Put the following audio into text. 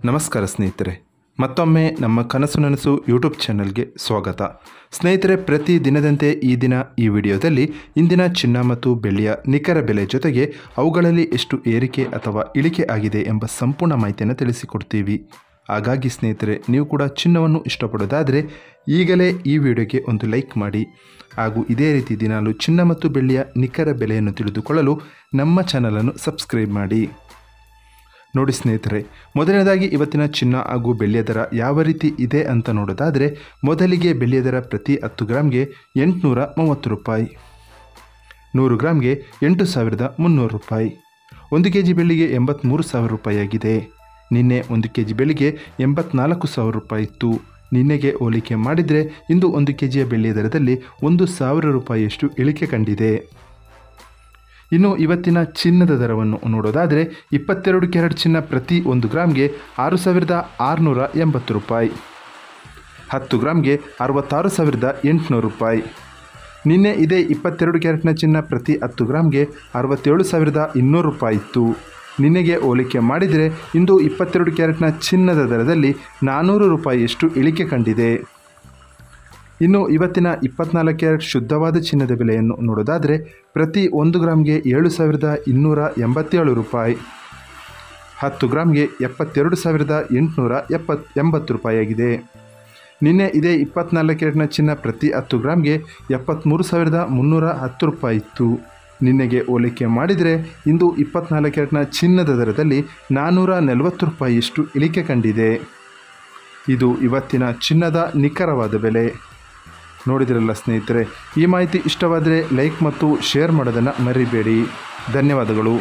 ನಮಸ್ಕಾರ ಸ್ನೇಹಿತರೆ, ಮತ್ತೊಮ್ಮೆ ನಮ್ಮ ಕನಸು ನನಸು ಯೂಟ್ಯೂಬ್ ಚಾನಲ್ಗೆ ಸ್ವಾಗತ. ಸ್ನೇಹಿತರೆ, ಪ್ರತಿ ದಿನದಂತೆ ಈ ವಿಡಿಯೋದಲ್ಲಿ ಇಂದಿನ ಚಿನ್ನ ಮತ್ತು ಬೆಳ್ಳಿಯ ನಿಖರ ಬೆಲೆ ಜೊತೆಗೆ ಅವುಗಳಲ್ಲಿ ಎಷ್ಟು ಏರಿಕೆ ಅಥವಾ ಇಳಿಕೆ ಆಗಿದೆ ಎಂಬ ಸಂಪೂರ್ಣ ಮಾಹಿತಿಯನ್ನು ತಿಳಿಸಿಕೊಡ್ತೀವಿ. ಹಾಗಾಗಿ ಸ್ನೇಹಿತರೆ, ನೀವು ಕೂಡ ಚಿನ್ನವನ್ನು ಇಷ್ಟಪಡೋದಾದರೆ ಈಗಲೇ ಈ ವಿಡಿಯೋಗೆ ಒಂದು ಲೈಕ್ ಮಾಡಿ. ಹಾಗೂ ಇದೇ ರೀತಿ ದಿನಾಲು ಚಿನ್ನ ಮತ್ತು ಬೆಳ್ಳಿಯ ನಿಖರ ಬೆಲೆಯನ್ನು ತಿಳಿದುಕೊಳ್ಳಲು ನಮ್ಮ ಚಾನಲನ್ನು ಸಬ್ಸ್ಕ್ರೈಬ್ ಮಾಡಿ. ನೋಡಿ ಸ್ನೇಹಿತರೆ, ಮೊದಲನೇದಾಗಿ ಇವತ್ತಿನ ಚಿನ್ನ ಹಾಗೂ ಬೆಳ್ಳಿಯ ದರ ಯಾವ ರೀತಿ ಇದೆ ಅಂತ ನೋಡೋದಾದರೆ, ಮೊದಲಿಗೆ ಬೆಳ್ಳಿಯ ದರ ಪ್ರತಿ 10 ಗ್ರಾಮ್ಗೆ 830 ರೂಪಾಯಿ, 100 ಗ್ರಾಮ್ಗೆ 8,300 ರೂಪಾಯಿ, 1 ಕೆಜಿ ಬೆಳ್ಳಿಗೆ 83,000 ರೂಪಾಯಿ ಆಗಿದೆ. ನಿನ್ನೆ 1 ಕೆಜಿ ಬೆಳ್ಳಿಗೆ 84,000 ರೂಪಾಯಿ ಇತ್ತು. ನಿನ್ನೆಗೆ ಹೋಲಿಕೆ ಮಾಡಿದರೆ ಇಂದು 1 ಕೆಜಿಯ ಬೆಳ್ಳಿಯ ದರದಲ್ಲಿ 1,000 ರೂಪಾಯಿಯಷ್ಟು ಇಳಿಕೆ ಕಂಡಿದೆ. ಇನ್ನು ಇವತ್ತಿನ ಚಿನ್ನದ ದರವನ್ನು ನೋಡೋದಾದರೆ, 22 ಕ್ಯಾರೆಟ್ ಚಿನ್ನ ಪ್ರತಿ 1 ಗ್ರಾಮ್ಗೆ 6,680 ರೂಪಾಯಿ, 10 ಗ್ರಾಮ್ಗೆ 66,800 ರೂಪಾಯಿ. ನಿನ್ನೆ ಇದೇ 22 ಕ್ಯಾರೆಟ್ನ ಚಿನ್ನ ಪ್ರತಿ 10 ಗ್ರಾಮ್ಗೆ 67,200 ರೂಪಾಯಿ ಇತ್ತು. ನಿನ್ನೆಗೆ ಹೋಲಿಕೆ ಮಾಡಿದರೆ ಇಂದು 22 ಕ್ಯಾರೆಟ್ನ ಚಿನ್ನದ ದರದಲ್ಲಿ 400 ರೂಪಾಯಿಯಷ್ಟು ಇಳಿಕೆ ಕಂಡಿದೆ. ಇನ್ನು ಇವತ್ತಿನ 24 ಕ್ಯಾರೆಟ್ ಶುದ್ಧವಾದ ಚಿನ್ನದ ಬೆಲೆಯನ್ನು ನೋಡೋದಾದರೆ, ಪ್ರತಿ 1 ಗ್ರಾಮ್ಗೆ 7,287 ರೂಪಾಯಿ, 10 ಗ್ರಾಮ್ಗೆ 72,880 ರೂಪಾಯಿ ಆಗಿದೆ. ನಿನ್ನೆ ಇದೇ 24 ಕ್ಯಾರೆಟ್ನ ಚಿನ್ನ ಪ್ರತಿ 10 ಗ್ರಾಮ್ಗೆ 73,310 ರೂಪಾಯಿ ಇತ್ತು. ನಿನ್ನೆಗೆ ಹೋಲಿಕೆ ಮಾಡಿದರೆ ಇಂದು 24 ಕ್ಯಾರೆಟ್ನ ಚಿನ್ನದ ದರದಲ್ಲಿ 440 ರೂಪಾಯಿಯಷ್ಟು ಇಳಿಕೆ ಕಂಡಿದೆ. ಇದು ಇವತ್ತಿನ ಚಿನ್ನದ ನಿಖರವಾದ ಬೆಲೆ. ನೋಡಿದಿರಲ್ಲ ಸ್ನೇಹಿತರೆ, ಈ ಮಾಹಿತಿ ಇಷ್ಟವಾದರೆ ಲೈಕ್ ಮತ್ತು ಶೇರ್ ಮಾಡೋದನ್ನು ಮರಿಬೇಡಿ. ಧನ್ಯವಾದಗಳು.